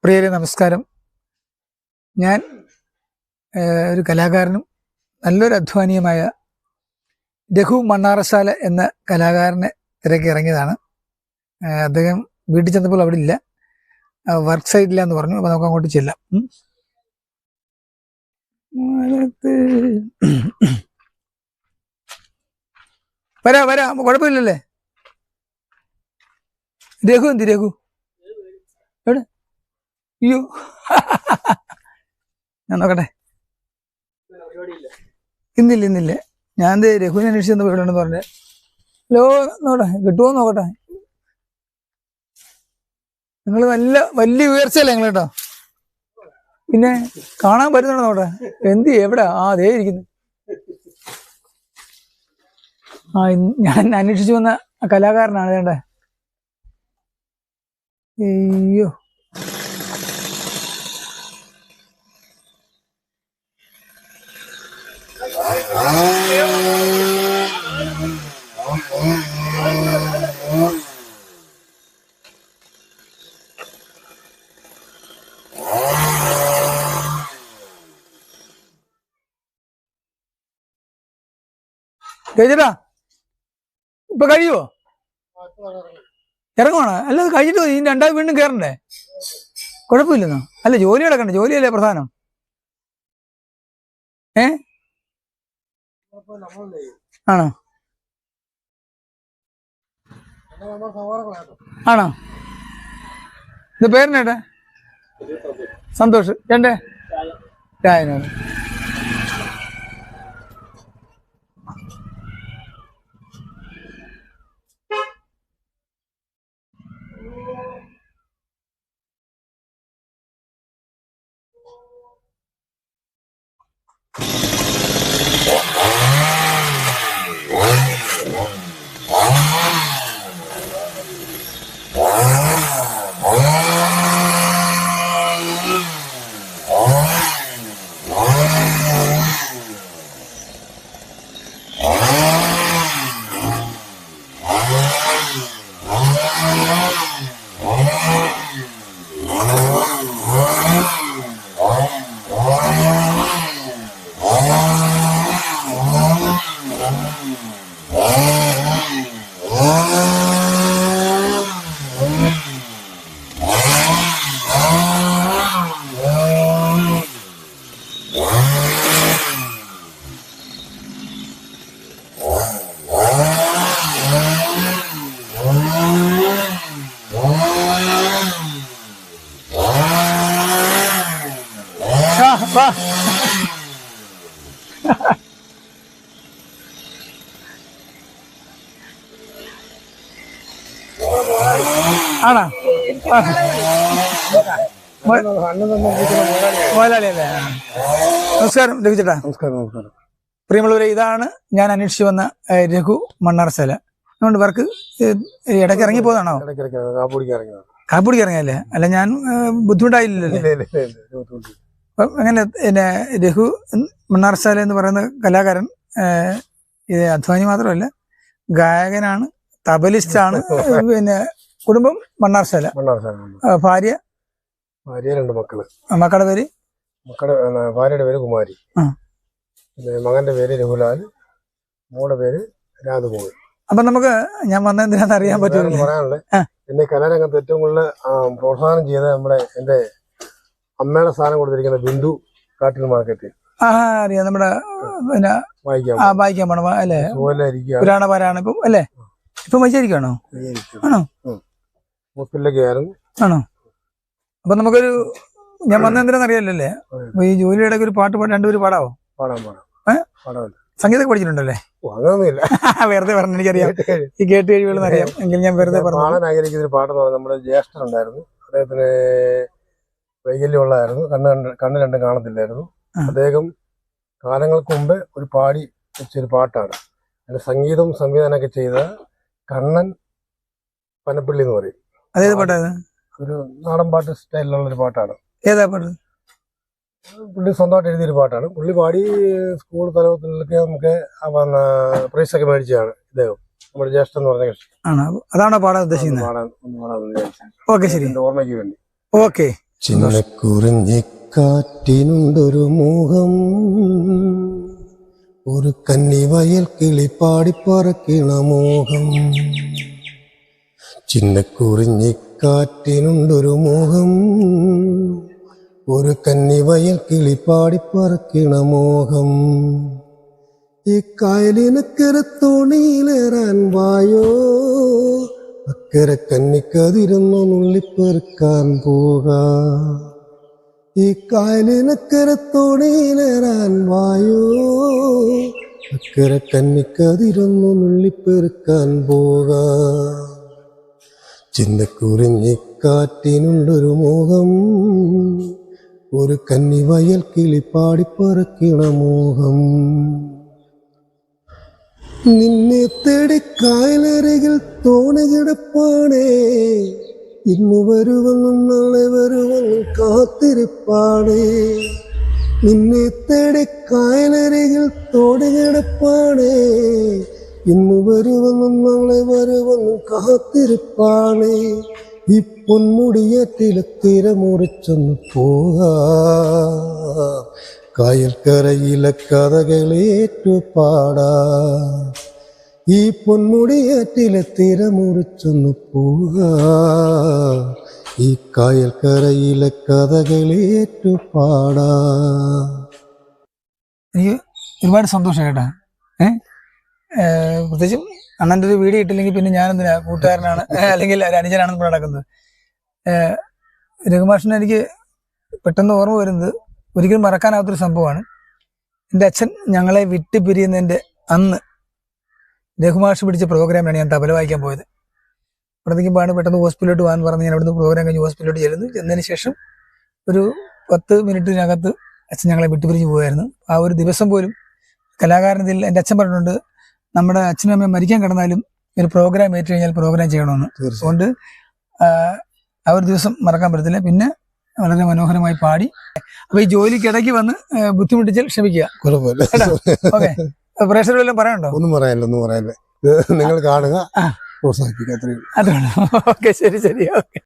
പ്രിയരെ നമസ്കാരം. ഞാൻ ഒരു കലാകാരനും നല്ലൊരു അധ്വാനിയുമായ രഘു മണ്ണാറശാല എന്ന കലാകാരനെ തിരക്കി ഇറങ്ങിയതാണ്. അദ്ദേഹം വീട്ടിൽ ചെന്നപ്പോൾ അവിടെ ഇല്ല, വർക്ക് സൈറ്റില്ല എന്ന് പറഞ്ഞു. അപ്പോൾ നമുക്ക് അങ്ങോട്ട് ചെല്ലാം. വരാം, കുഴപ്പമില്ലല്ലേ? രഘു രഘു എവിടെ? അയ്യോ, ഞാൻ നോക്കട്ടെ. ഇന്നില്ല. ഞാൻ രഘുവിനെ അന്വേഷിച്ച് വീടുണ്ടെന്ന് പറഞ്ഞേ. ഹലോ, നോക്കട്ടെ കിട്ടുമോ നോക്കട്ടെ. നിങ്ങൾ വലിയ ഉയർച്ചയല്ലേ നിങ്ങൾ കേട്ടോ. പിന്നെ കാണാൻ പറ്റുന്നുണ്ടോ നോക്കട്ടെ. എന്ത് എവിടെ? അതേ ഇരിക്കുന്നു. ഞാൻ അന്വേഷിച്ചു വന്ന കലാകാരനാണ് വേണ്ടേ. അയ്യോ, ചേട്ടാ ഇപ്പൊ കഴിയുവോ? ഇറങ്ങുവാണ്? അല്ല, അത് കഴിഞ്ഞിട്ട് ഇനി രണ്ടാമത് വീണ്ടും കയറണ്ടേ? കുഴപ്പമില്ലെന്നോ? അല്ല, ജോലി കിടക്കണ്ടേ? ജോലിയല്ലേ പ്രധാനം. ആണോ? ആണോ? ഇത് പേരിനേട്ടെ? സന്തോഷ്. രണ്ടേ രായനാണ്. ആണോ? മുതലാളിയല്ലേ? നമസ്കാരം രഘു ചേട്ടാ. നമസ്കാരം. പ്രിയമുള്ളവരെ, ഇതാണ് ഞാൻ അന്വേഷിച്ചു വന്ന രഘു മണ്ണാറശാല. അതുകൊണ്ട് വർക്ക് ഇടയ്ക്ക് ഇറങ്ങി പോയതാണോ? കാപ്പുടിക്ക് ഇറങ്ങിയല്ലേ? അല്ല, ഞാൻ ബുദ്ധിമുട്ടായില്ലല്ലേ? അങ്ങനെ പിന്നെ രഘു മണ്ണാറശാല എന്ന് പറയുന്ന കലാകാരൻ ഇത് അധ്വാനി മാത്രമല്ല, ഗായകനാണ്, തബലിസ്റ്റാണ്. പിന്നെ കുടുംബം മണ്ണാറശാല. ഭാര്യ? രണ്ട് മക്കള്. മക്കളുടെ പേര്? ഭാര്യയുടെ പേര് കുമാരി, മകന്റെ പേര് രഘുലാൽ, മോളുടെ പേര് രാധുമോൾ. അപ്പൊ നമുക്ക് ഞാൻ വന്ന എന്തിനാന്ന് അറിയാൻ പറ്റുമല്ലോ. പറയാനുള്ളത്, എന്നെ കലാരംഗത്ത് ഏറ്റവും കൂടുതൽ പ്രോത്സാഹനം ചെയ്ത എന്റെ അമ്മയുടെ സ്ഥാനം കൊടുത്തിരിക്കുന്ന ബിന്ദു കാട്ടിൽ മാർക്കറ്റ്. അറിയാം, നമ്മുടെ പിന്നെ വായിക്കാൻ പോണ അല്ലേ? പുരാണ പാരായണം ഇപ്പം അല്ലേ? ഇപ്പൊ വായിച്ചായിരിക്കണോ? ആണോ? ആണോ? അപ്പൊ നമുക്കൊരു ഞാൻ വന്ന എന്തിനാന്ന് അറിയാലല്ലേ. ഈ ജോലിയുടെ ഇടയ്ക്ക് ഒരു പാട്ട് രണ്ടുപേര് പാടാവോ? സംഗീതമൊക്കെ പഠിച്ചിട്ടുണ്ടല്ലേ? വെറുതെ പറഞ്ഞു, എനിക്കറിയാം. ഈ കേട്ട് കഴിവുകളെന്ന് അറിയാം, എങ്കിൽ ഞാൻ വെറുതെ പറഞ്ഞു. ആഗ്രഹിക്കുന്ന പാട്ടെന്ന് പറഞ്ഞാൽ നമ്മുടെ ജ്യേഷ്ഠനുണ്ടായിരുന്നു. അദ്ദേഹത്തിന് വൈകല്യമുള്ളതായിരുന്നു, കണ്ണ് രണ്ടും കാണത്തില്ലായിരുന്നു. അദ്ദേഹം കാലങ്ങൾക്ക് മുമ്പ് ഒരു പാടി വെച്ചൊരു പാട്ടാണ്. അതിന്റെ സംഗീതവും സംവിധാനമൊക്കെ ചെയ്ത കണ്ണൻ പനപ്പള്ളി എന്ന് പറയും. അതേത് പാട്ടാണ്? ഒരു നാടൻ പാട്ട് സ്റ്റൈലിലുള്ള ഒരു പാട്ടാണ്. ഏതാ പാട്ട്? പുള്ളി സ്വന്തമായിട്ട് എഴുതിയൊരു പാട്ടാണ്. പുള്ളി പാടി സ്കൂൾ തലത്തിലൊക്കെ നമുക്ക് പ്രൈസൊക്കെ മേടിച്ചതാണ് ഇദ്ദേഹം, നമ്മുടെ ജ്യേഷ്ഠൻ എന്ന് പറഞ്ഞ കക്ഷി. അതാണോ പാടാൻ ഉദ്ദേശിക്കുന്നത്? പാടാൻ ഓക്കെ, ശരി. ഓർമ്മയ്ക്ക് വേണ്ടി. ഓക്കെ. ചിന്നക്കുറിഞ്ഞിക്കാറ്റിനുണ്ടൊരു മോഹം, ഒരു കന്നി വയൽ കിളി പാടിപ്പറക്കണ മോഹം. ചിന്നക്കുറിഞ്ഞിക്കാറ്റിനുണ്ടൊരു മോഹം, ഒരു കന്നി വയൽ കിളി പാടിപ്പറക്കണ മോഹം. ഈ കായലിനക്കര തോണിയിലേറാൻ വായോ, അക്കരെ കന്നിക്കതിരുന്നു നുള്ളിപ്പെറുക്കാൻ പോകാം. ഈ കായലിനക്കര തോണിയിലേറാൻ വായോ, അക്കരെ കന്നിക്കതിരുന്നു നുള്ളിപ്പെറുക്കാൻ പോകാം. ചിന്നക്കുറിഞ്ഞിക്കാറ്റിനുണ്ടൊരു മോഹം, ഒരു കന്നി വയൽ കിളി പാടിപ്പറക്കണ മോഹം. നിന്നെ തേടി കായലരികിൽ തോണി കിടപ്പാണേ, ഇന്ന് വരുവെന്നും നാളെ വരുവെന്നും കാത്തിരിപ്പാണേ. നിന്നെ തേടി കായലരികിൽ തോണി കിടപ്പാണേ, ഇന്ന് വരുവെന്നും നാളെ വരുവെന്നും കാത്തിരിപ്പാണേ. ഈ പൊന്മുടിയേറ്റിലെ തിര മുറിച്ചൊന്ന് പോകാം, കായൽക്കരയിലെ കഥകളേറ്റു പാടാം. ഈ പൊന്മുടിയേറ്റിലെ തിര മുറിച്ചൊന്ന് പോകാം, ഈ കായൽക്കരയിലെ കഥകളേറ്റു പാടാം. എനിക്ക് ഒരുപാട് സന്തോഷം കേട്ടാ. പ്രത്യേകിച്ചും അണ്ണൻ്റെ ഒരു വീഡിയോ ഇട്ടില്ലെങ്കിൽ പിന്നെ ഞാനെന്തിനാ, കൂട്ടുകാരനാണ് അല്ലെങ്കിൽ ഒരു അനുജനാണെന്ന് നടക്കുന്നത്. രഘുമാഷിനെ എനിക്ക് പെട്ടെന്ന് ഓർമ്മ വരുന്നത് ഒരിക്കലും മറക്കാനാവാത്തൊരു സംഭവമാണ്. എൻ്റെ അച്ഛൻ ഞങ്ങളെ വിട്ട് പിരിയുന്നതിൻ്റെ അന്ന് രഘുമാഷ് പിടിച്ച പ്രോഗ്രാമിനാണ് ഞാൻ തബല വായിക്കാൻ പോയത്. അവിടെ നിൽക്കുമ്പോഴാണ് പെട്ടെന്ന് ഹോസ്പിറ്റലിലോട്ട് പോകാൻ പറഞ്ഞ് ഞാൻ അവിടുന്ന് പ്രോഗ്രാം കഴിഞ്ഞ് ഹോസ്പിറ്റലിലോട്ട് ചെന്നതിന് ശേഷം ഒരു 10 മിനിറ്റിനകത്ത് അച്ഛൻ ഞങ്ങളെ വിട്ടുപിരിഞ്ഞ് പോയായിരുന്നു. ആ ഒരു ദിവസം പോലും കലാകാരനതിൽ എൻ്റെ അച്ഛൻ പറഞ്ഞിട്ടുണ്ട്, നമ്മുടെ അച്ഛനും അമ്മയും മരിക്കാൻ കിടന്നാലും ഒരു പ്രോഗ്രാം ഏറ്റു കഴിഞ്ഞാൽ പ്രോഗ്രാം ചെയ്യണമെന്ന്. അതുകൊണ്ട് ആ ഒരു ദിവസം മറക്കാൻ പറ്റത്തില്ല. പിന്നെ വളരെ മനോഹരമായി പാടി. അപ്പൊ ഈ ജോലിക്കിടയ്ക്ക് വന്ന് ബുദ്ധിമുട്ടിച്ചാൽ ക്ഷമിക്കുക. കുഴപ്പമില്ല. ഓക്കെ, പ്രേക്ഷകർ വല്ലതും പറയാനുണ്ടോ? ഒന്നും പറയാനില്ല. നിങ്ങൾ കാണുക, പ്രോത്സാഹിപ്പിക്കുക. അത്രേ ഉള്ളൂ. ഓക്കെ, ശരി. ഓക്കെ.